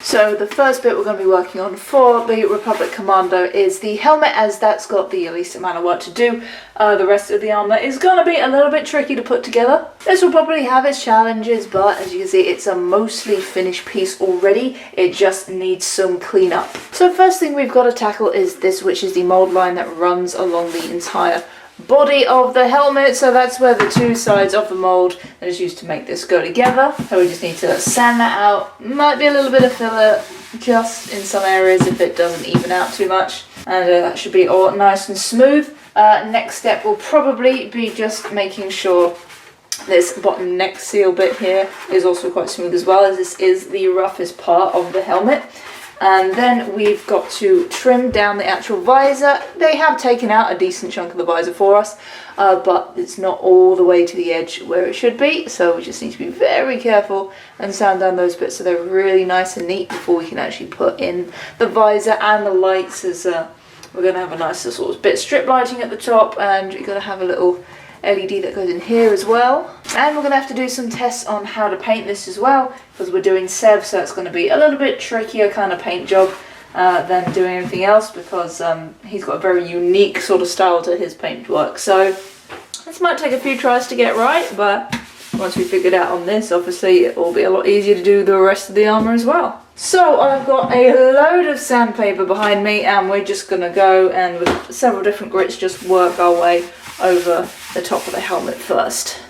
So the first bit we're going to be working on for the Republic Commando is the helmet, as that's got the least amount of work to do. The rest of the armour is going to be a little bit tricky to put together. This will probably have its challenges, but as you can see, it's a mostly finished piece already. It just needs some cleanup. So first thing we've got to tackle is this, which is the mould line that runs along the entire body of the helmet. So that's where the two sides of the mould that is used to make this go together. So we just need to sand that out. Might be a little bit of filler just in some areas if it doesn't even out too much, and that should be all nice and smooth. Next step will probably be just making sure this bottom neck seal bit here is also quite smooth as well, as this is the roughest part of the helmet. And then we've got to trim down the actual visor. They have taken out a decent chunk of the visor for us, but it's not all the way to the edge where it should be, so we just need to be very careful and sand down those bits so they're really nice and neat before we can actually put in the visor and the lights, as we're going to have a nice sort of bit of strip lighting at the top, and you're going to have a little LED that goes in here as well. And we're going to have to do some tests on how to paint this as well, because we're doing Sev, so it's going to be a little bit trickier kind of paint job than doing anything else, because he's got a very unique sort of style to his paint work. So this might take a few tries to get right, but once we figure it out on this, obviously it will be a lot easier to do the rest of the armour as well. So I've got a load of sandpaper behind me, and we're just going to go and with several different grits just work our way over the top of the helmet first.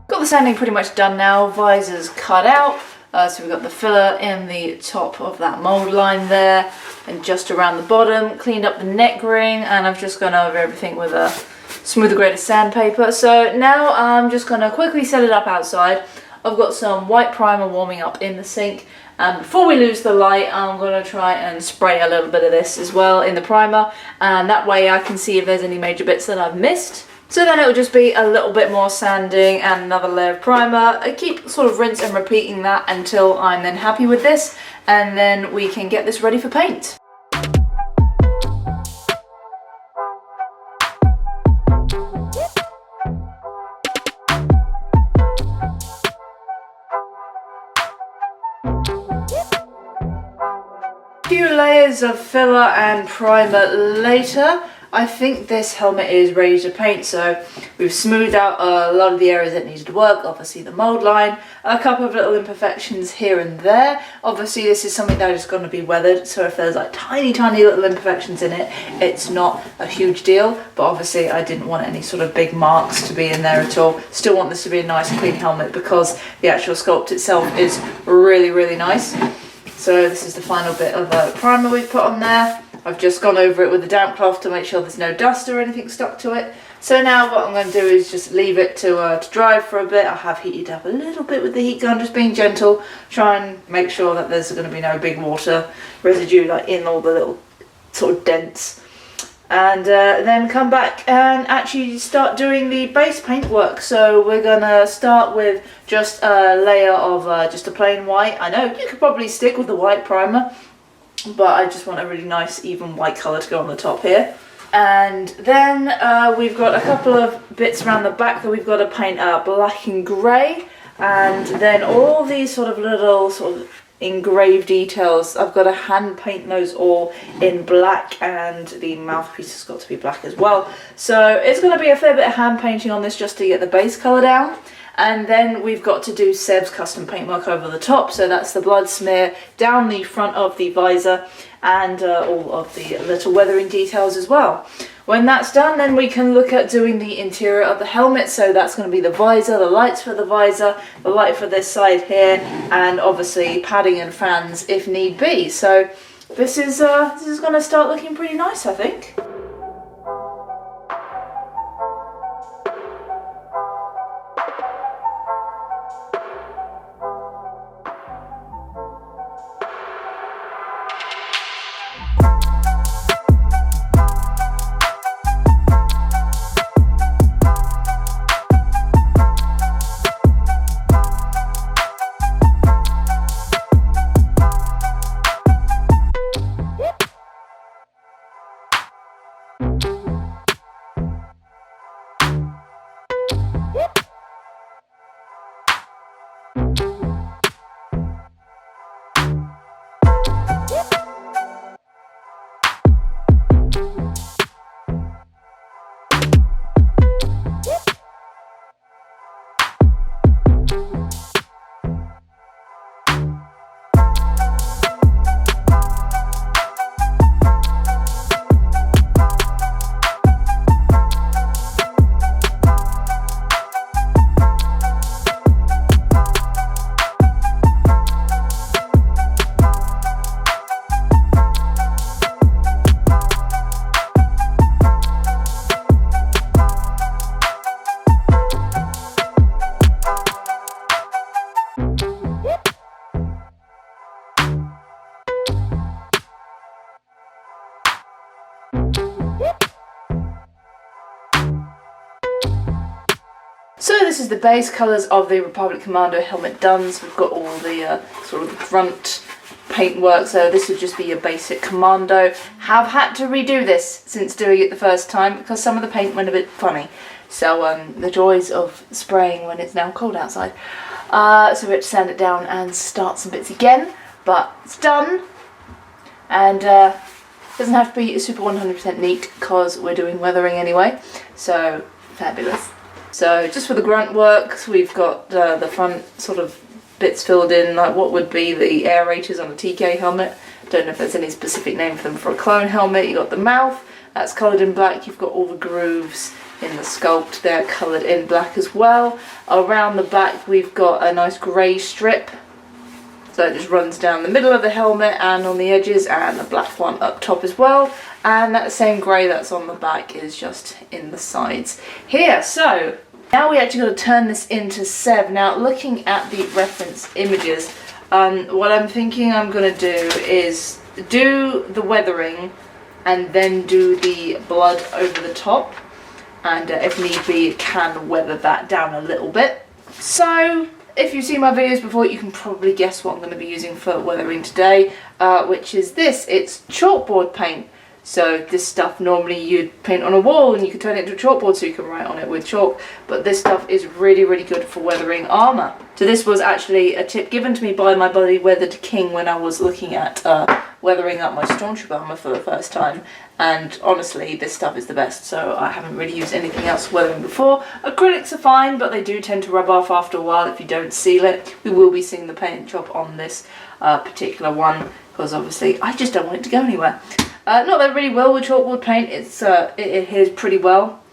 Got the sanding pretty much done now, visor's cut out, so we've got the filler in the top of that mould line there and just around the bottom, cleaned up the neck ring, and I've just gone over everything with a smoother grade of sandpaper. So now I'm just going to quickly set it up outside. I've got some white primer warming up in the sink, and before we lose the light I'm going to try and spray a little bit of this as well in the primer, and that way I can see if there's any major bits that I've missed. So then it'll just be a little bit more sanding and another layer of primer. I keep sort of rinse and repeating that until I'm then happy with this, and then we can get this ready for paint. Few layers of filler and primer later, I think this helmet is ready to paint. So we've smoothed out a lot of the areas that needed work, obviously the mould line, a couple of little imperfections here and there. Obviously this is something that is going to be weathered, so if there's like tiny little imperfections in it, it's not a huge deal, but obviously I didn't want any sort of big marks to be in there at all. Still want this to be a nice clean helmet because the actual sculpt itself is really nice. So this is the final bit of primer we've put on there. I've just gone over it with a damp cloth to make sure there's no dust or anything stuck to it. So now what I'm going to do is just leave it to dry for a bit. I have heated up a little bit with the heat gun, just being gentle, try and make sure that there's going to be no big water residue like in all the little sort of dents. and then come back and actually start doing the base paint work. So we're gonna start with just a layer of just a plain white. I know you could probably stick with the white primer, but I just want a really nice even white colour to go on the top here. And then we've got a couple of bits around the back that we've got to paint black and grey, and then all these sort of little sort of engraved details, I've got to hand paint those all in black, and the mouthpiece has got to be black as well. So it's going to be a fair bit of hand painting on this just to get the base colour down. And then we've got to do Seb's custom paintwork over the top, so that's the blood smear down the front of the visor and all of the little weathering details as well. When that's done, then we can look at doing the interior of the helmet. So that's going to be the visor, the lights for the visor, the light for this side here, and obviously padding and fans if need be. So this is going to start looking pretty nice, I think. So this is the base colours of the Republic Commando helmet done. So we've got all the sort of the front paintwork. So this would just be your basic Commando. Have had to redo this since doing it the first time because some of the paint went a bit funny. So the joys of spraying when it's now cold outside. So we had to sand it down and start some bits again. But it's done. And doesn't have to be super 100% neat because we're doing weathering anyway. So fabulous. So just for the grunt work, we've got the front sort of bits filled in, like what would be the aerators on a TK helmet. Don't know if there's any specific name for them for a clone helmet. You've got the mouth, that's coloured in black. You've got all the grooves in the sculpt, they're coloured in black as well. Around the back we've got a nice grey strip. So it just runs down the middle of the helmet and on the edges, and a black one up top as well. And that same grey that's on the back is just in the sides here. So now we actually got to turn this into Seb. Now looking at the reference images, what I'm thinking I'm going to do is do the weathering and then do the blood over the top. And if need be, can weather that down a little bit. So if you've seen my videos before, you can probably guess what I'm going to be using for weathering today, which is this. It's chalkboard paint. So this stuff normally you'd paint on a wall and you could turn it into a chalkboard so you can write on it with chalk, but this stuff is really, really good for weathering armour. So this was actually a tip given to me by my buddy Weathered King when I was looking at weathering up my Stormtrooper armour for the first time, and honestly this stuff is the best, so I haven't really used anything else weathering before. Acrylics are fine, but they do tend to rub off after a while if you don't seal it. We will be seeing the paint job on this particular one because obviously I just don't want it to go anywhere. Not that it really will with chalkboard paint, it adheres pretty well,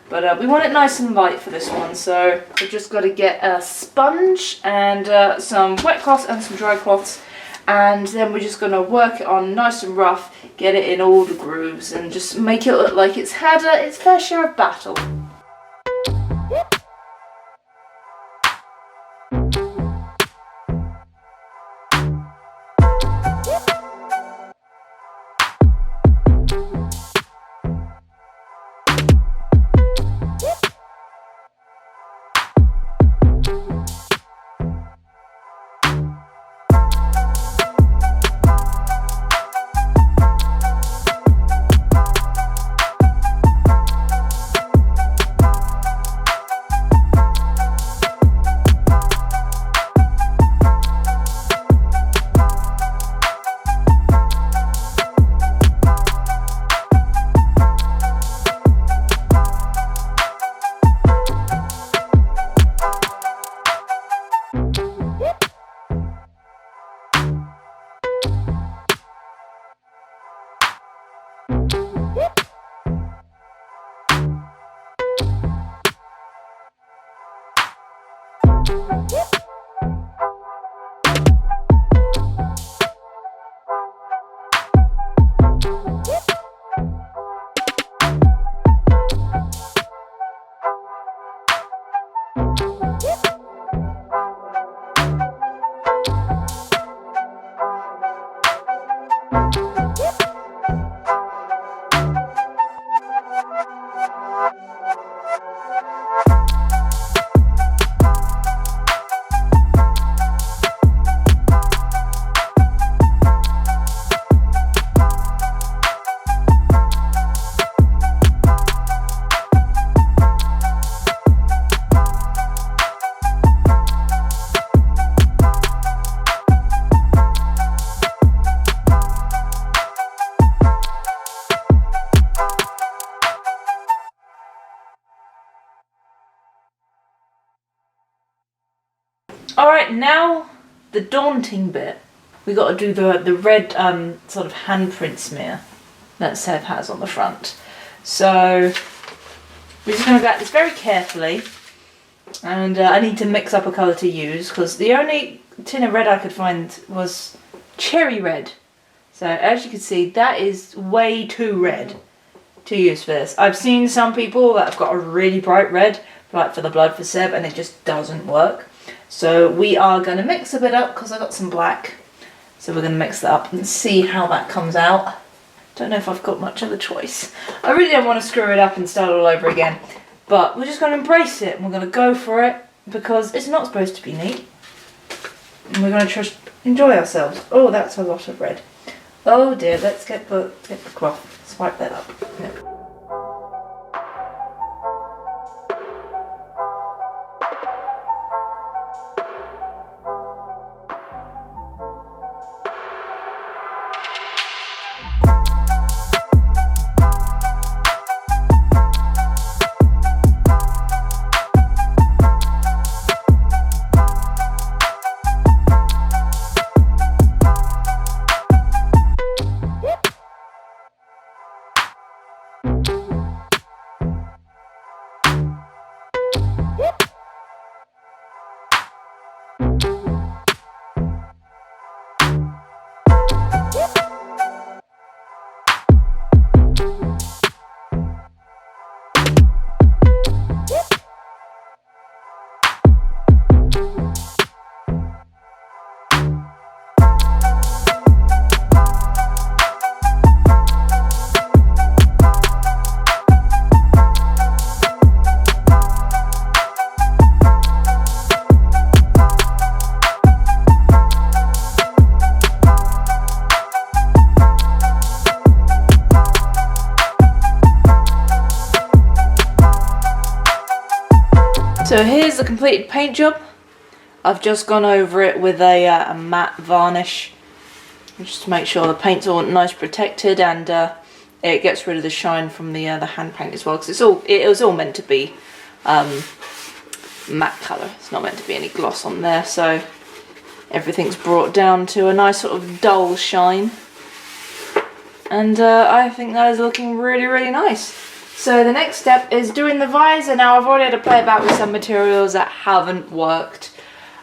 but we want it nice and light for this one, so we've just got to get a sponge and some wet cloths and some dry cloths, and then we're just going to work it on nice and rough, get it in all the grooves and just make it look like it's had its fair share of battle. Alright, now the daunting bit. We got to do the red sort of handprint smear that Seb has on the front. So we're just going to go at this very carefully, and I need to mix up a colour to use because the only tin of red I could find was cherry red. So as you can see, that is way too red to use for this. I've seen some people that have got a really bright red, like for the blood for Seb, and it just doesn't work. So we are going to mix a bit up because I got some black. So we're going to mix that up and see how that comes out. Don't know if I've got much of a choice. I really don't want to screw it up and start all over again. But we're just going to embrace it and we're going to go for it because it's not supposed to be neat. And we're going to just enjoy ourselves. Oh, that's a lot of red. Oh dear, let's get the cloth. Swipe that up. Yep. So here's the completed paint job. I've just gone over it with a matte varnish just to make sure the paint's all nice protected, and it gets rid of the shine from the hand paint as well, because it was all meant to be matte colour. It's not meant to be any gloss on there, so everything's brought down to a nice sort of dull shine, and I think that is looking really, really nice. So the next step is doing the visor. Now I've already had to play about with some materials that haven't worked.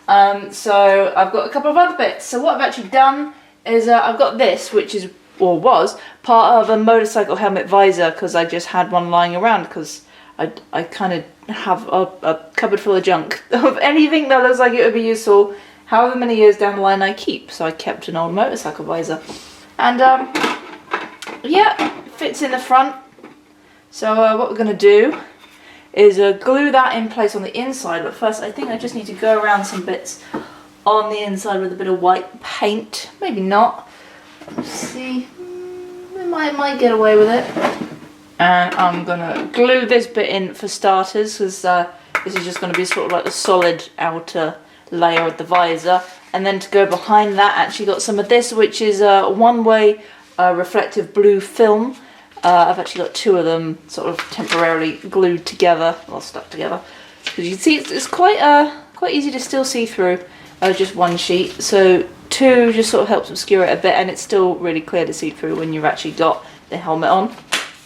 So I've got a couple of other bits. So what I've actually done is I've got this, which is, or was, part of a motorcycle helmet visor, because I just had one lying around, because I kind of have a cupboard full of junk of anything that looks like it would be useful however many years down the line I keep. So I kept an old motorcycle visor. And yeah, it fits in the front. So what we're going to do is glue that in place on the inside, but first I think I just need to go around some bits on the inside with a bit of white paint. Maybe not. Let's see. We might get away with it. And I'm going to glue this bit in for starters, because this is just going to be sort of like the solid outer layer of the visor. And then to go behind that, I actually got some of this, which is a one-way reflective blue film. I've actually got two of them sort of temporarily glued together, or stuck together. As you can see, it's quite easy to still see through just one sheet. So two just sort of helps obscure it a bit, and it's still really clear to see through when you've actually got the helmet on.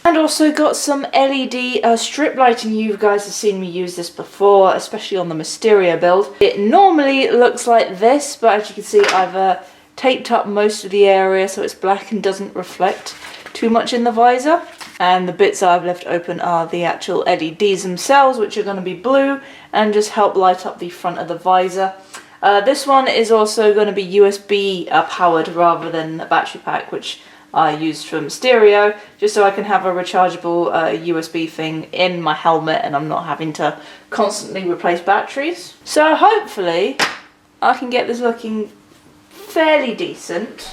And also got some LED strip lighting. You guys have seen me use this before, especially on the Mysterio build. It normally looks like this, but as you can see, I've taped up most of the area so it's black and doesn't reflect too much in the visor. And the bits I've left open are the actual LEDs themselves, which are going to be blue and just help light up the front of the visor. This one is also going to be USB powered rather than a battery pack, which I used from Mysterio, just so I can have a rechargeable USB thing in my helmet and I'm not having to constantly replace batteries. So hopefully I can get this looking fairly decent.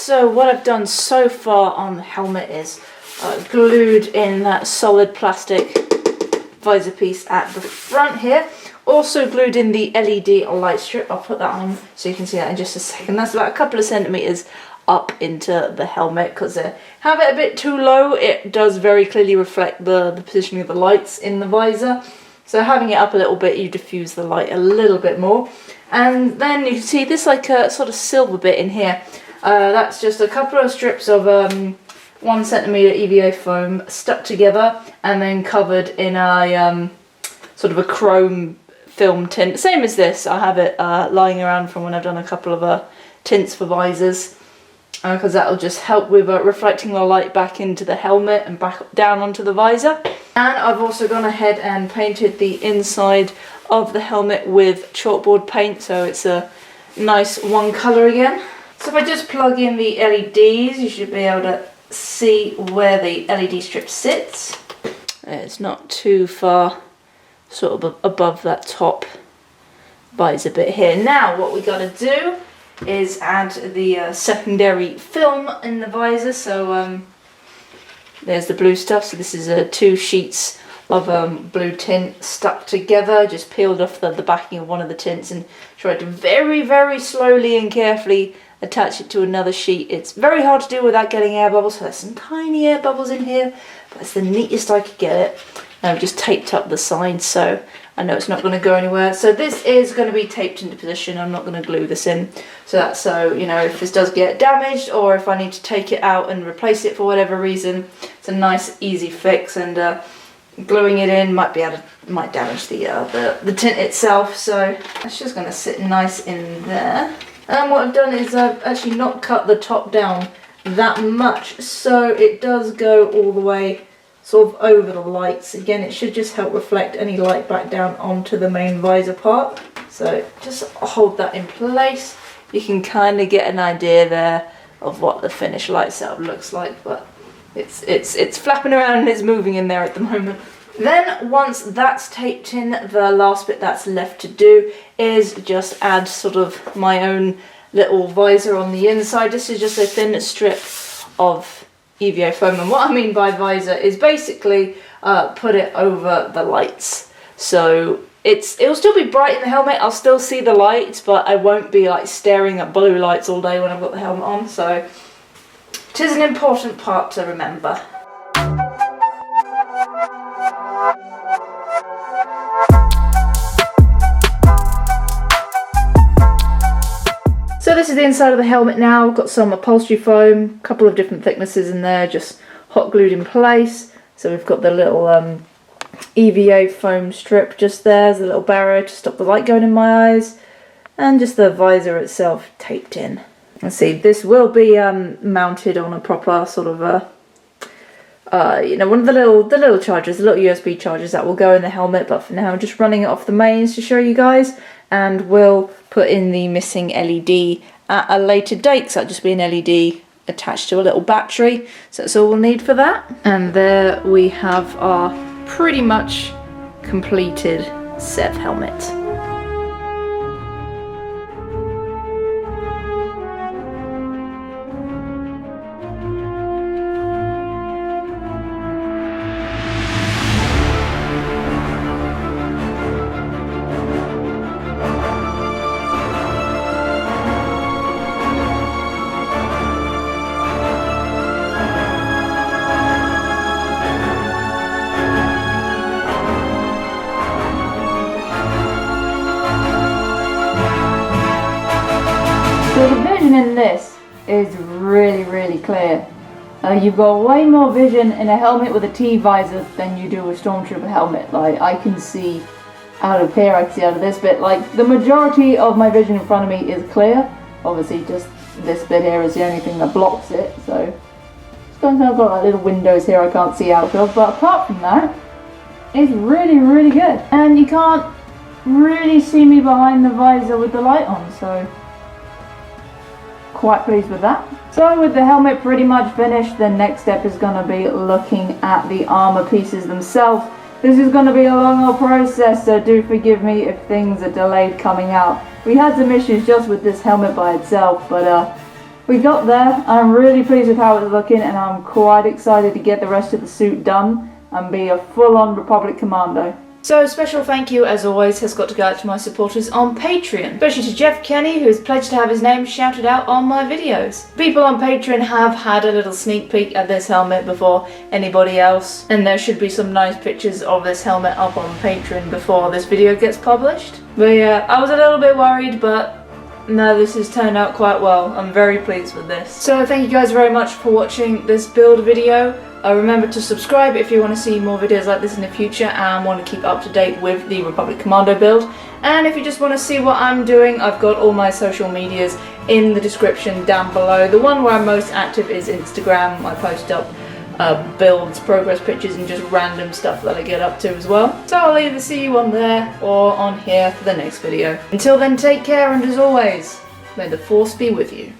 so what I've done so far on the helmet is glued in that solid plastic visor piece at the front here. Also glued in the LED light strip. I'll put that on so you can see that in just a second. That's about a couple of centimetres up into the helmet, because have it a bit too low, it does very clearly reflect the positioning of the lights in the visor. So having it up a little bit, you diffuse the light a little bit more. And then you can see this like a sort of silver bit in here. That's just a couple of strips of 1 centimetre EVA foam stuck together and then covered in a sort of a chrome film tint. Same as this, I have it lying around from when I've done a couple of tints for visors. Because that'll just help with reflecting the light back into the helmet and back down onto the visor. And I've also gone ahead and painted the inside of the helmet with chalkboard paint, so it's a nice one colour again. So if I just plug in the LEDs, you should be able to see where the LED strip sits. It's not too far sort of above that top visor bit here. Now what we got to do is add the secondary film in the visor. So there's the blue stuff. So this is 2 sheets of blue tint stuck together, just peeled off the backing of one of the tints and tried to very, very slowly and carefully attach it to another sheet. It's very hard to do without getting air bubbles, so there's some tiny air bubbles in here, but it's the neatest I could get it. And I've just taped up the sides, so I know it's not going to go anywhere. So this is going to be taped into position. I'm not going to glue this in. So that's so, you know, if this does get damaged or if I need to take it out and replace it for whatever reason, it's a nice, easy fix. And gluing it in might damage the tint itself. So it's just going to sit nice in there. And what I've done is I've actually not cut the top down that much, so it does go all the way sort of over the lights. Again, it should just help reflect any light back down onto the main visor part. So just hold that in place. You can kind of get an idea there of what the finished light setup looks like, but it's flapping around and it's moving in there at the moment. Then once that's taped in, the last bit that's left to do is just add sort of my own little visor on the inside. This is just a thin strip of EVA foam, and what I mean by visor is basically put it over the lights. So it'll still be bright in the helmet, I'll still see the lights, but I won't be like staring at blue lights all day when I've got the helmet on, so it is an important part to remember. So this is the inside of the helmet now. I've got some upholstery foam, a couple of different thicknesses in there, just hot glued in place. So we've got the little EVA foam strip just there as a little barrier to stop the light going in my eyes, and just the visor itself taped in. Let's see, this will be mounted on a proper sort of you know, one of the little chargers, the little USB chargers that will go in the helmet, but for now I'm just running it off the mains to show you guys, and we'll put in the missing LED at a later date, because that'll just be an LED attached to a little battery, so that's all we'll need for that. And there we have our pretty much completed set of helmet. So the vision in this is really, really clear. You've got way more vision in a helmet with a T visor than you do a Stormtrooper helmet. Like, I can see out of here, I can see out of this bit. Like, the majority of my vision in front of me is clear. Obviously, just this bit here is the only thing that blocks it. So, sometimes I've got like little windows here I can't see out of. But apart from that, it's really, really good. And you can't really see me behind the visor with the light on, so quite pleased with that. So with the helmet pretty much finished, the next step is going to be looking at the armor pieces themselves. This is going to be a longer process, so do forgive me if things are delayed coming out. We had some issues just with this helmet by itself, but we got there. I'm really pleased with how it's looking, and I'm quite excited to get the rest of the suit done and be a full-on Republic Commando. So a special thank you, as always, has got to go out to my supporters on Patreon, especially to Jeff Kenny, who has pledged to have his name shouted out on my videos. People on Patreon have had a little sneak peek at this helmet before anybody else, and there should be some nice pictures of this helmet up on Patreon before this video gets published. But yeah, I was a little bit worried, but no, this has turned out quite well. I'm very pleased with this. So thank you guys very much for watching this build video. Remember to subscribe if you want to see more videos like this in the future and want to keep up to date with the Republic Commando build. And if you just want to see what I'm doing, I've got all my social medias in the description down below. The one where I'm most active is Instagram. I post up builds, progress pictures, and just random stuff that I get up to as well. So I'll either see you on there or on here for the next video. Until then, take care, and as always, may the Force be with you.